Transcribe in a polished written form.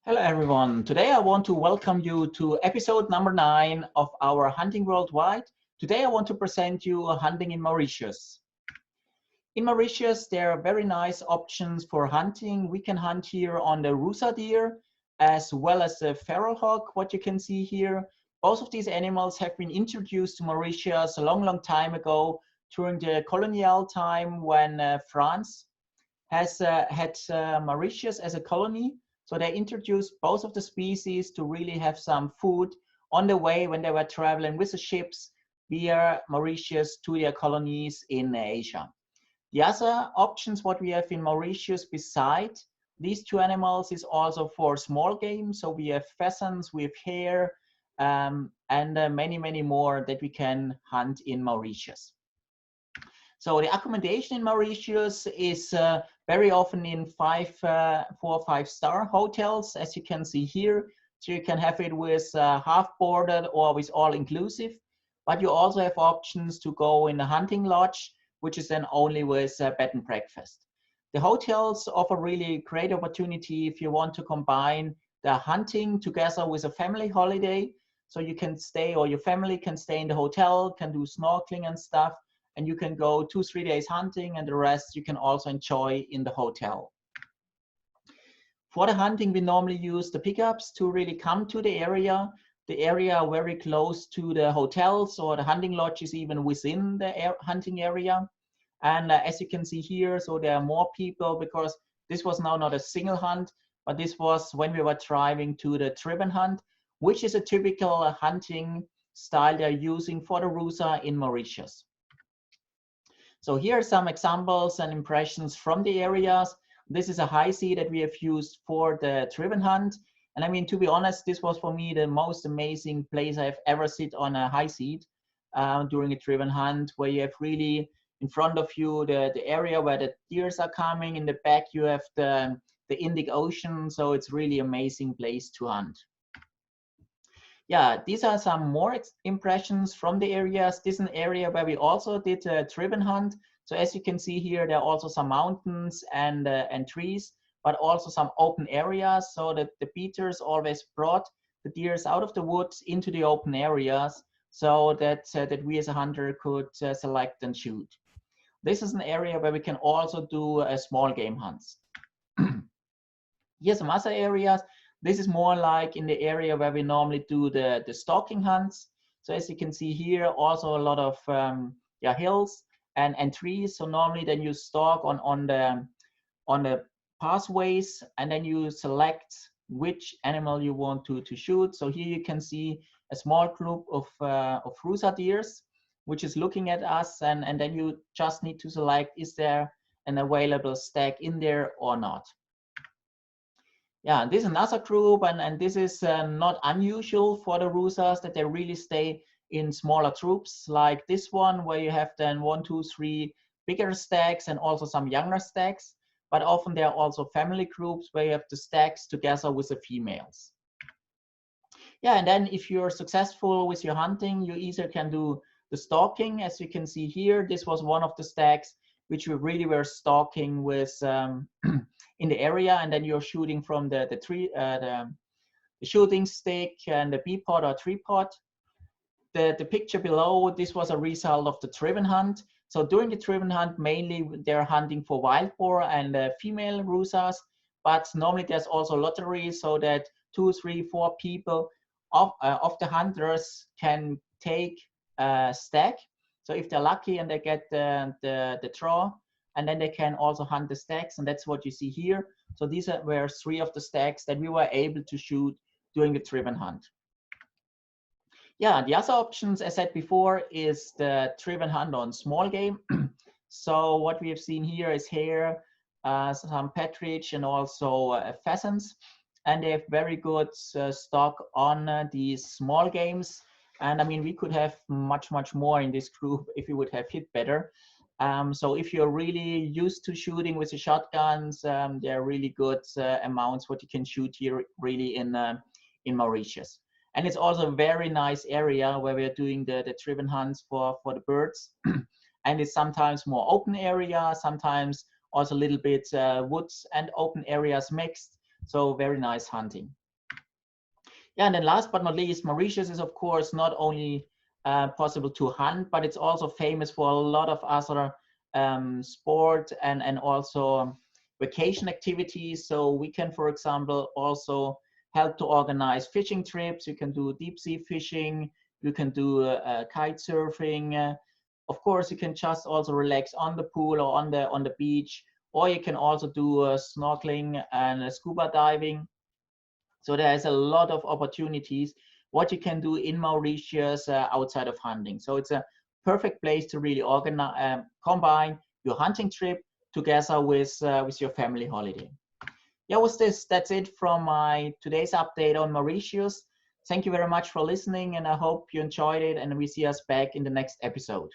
Hello everyone. Today I want to welcome you to episode number 9 of our Hunting Worldwide. Today I want to present you hunting in Mauritius. In Mauritius there are very nice options for hunting. We can hunt here on the Rusa deer as well as the feral hawk, what you can see here. Both of these animals have been introduced to Mauritius a long time ago during the colonial time when France has had Mauritius as a colony. So they introduced both of the species to really have some food on the way when they were traveling with the ships via Mauritius to their colonies in Asia. The other options what we have in Mauritius beside these two animals is also for small game. So we have pheasants, we have hare, and many more that we can hunt in Mauritius. So the accommodation in Mauritius is very often in 4 or 5 star hotels, as you can see here. So you can have it with half boarded or with all inclusive, but you also have options to go in a hunting lodge, which is then only with bed and breakfast. The hotels offer really great opportunity if you want to combine the hunting together with a family holiday. So you can stay, or your family can stay in the hotel, can do snorkeling and stuff, and you can go 2-3 days hunting, and the rest you can also enjoy in the hotel. For the hunting, we normally use the pickups to really come to the area. The area very close to the hotels or the hunting lodges, even within the hunting area. And as you can see here, so there are more people because this was now not a single hunt, but this was when we were driving to the driven hunt, which is a typical hunting style they're using for the Rusa in Mauritius. So here are some examples and impressions from the areas. This is a high seat that we have used for the driven hunt. And I mean, to be honest, this was for me the most amazing place I've ever sit on a high seat during a driven hunt, where you have really in front of you the area where the deers are coming. In the back, you have the Indic Ocean. So it's really amazing place to hunt. Yeah, these are some more impressions from the areas. This is an area where we also did a driven hunt. So as you can see here, there are also some mountains and trees, but also some open areas, so that the beaters always brought the deers out of the woods into the open areas, so that we as a hunter could select and shoot. This is an area where we can also do small game hunts. Here's some other areas. This is more like in the area where we normally do the stalking hunts. So as you can see here, also a lot of hills and trees. So normally then you stalk on the pathways, and then you select which animal you want to shoot. So here you can see a small group of Rusa deers, which is looking at us, and then you just need to select, is there an available stag in there or not. Yeah, this is another group, and this is not unusual for the Rusas, that they really stay in smaller troops like this one, where you have then 1, 2, 3 bigger stags and also some younger stags. But often there are also family groups where you have the stags together with the females. Yeah, and then if you're successful with your hunting, you either can do the stalking, as you can see here. This was one of the stags which we really were stalking with in the area, and then you're shooting from the shooting stick and the B-pot or tripod. The picture below, this was a result of the driven hunt. So during the driven hunt, mainly they're hunting for wild boar and female Rusas, but normally there's also lottery, so that 2, 3, 4 people of the hunters can take a stag. So if they're lucky and they get the draw, and then they can also hunt the stags, and that's what you see here. So these were 3 of the stags that we were able to shoot during the driven hunt. Yeah, the other options, as I said before, is the driven hunt on small game. So what we have seen here is hare, some partridge, and also pheasants. And they have very good stock on these small games. And I mean, we could have much more in this group if we would have hit better. So if you're really used to shooting with the shotguns, there are really good amounts what you can shoot here really in Mauritius. And it's also a very nice area where we're doing the driven hunts for the birds. And it's sometimes more open area, sometimes also a little bit woods and open areas mixed. So very nice hunting. Yeah, and then last but not least, Mauritius is of course not only possible to hunt, but it's also famous for a lot of other sport and also vacation activities. So we can, for example, also help to organize fishing trips. You can do deep sea fishing. You can do kite surfing. Of course, you can just also relax on the pool or on the beach, or you can also do snorkeling and scuba diving. So there's a lot of opportunities what you can do in Mauritius outside of hunting. So it's a perfect place to really organize, combine your hunting trip together with your family holiday. Yeah, with this, that's it from my today's update on Mauritius. Thank you very much for listening, and I hope you enjoyed it, and we see us back in the next episode.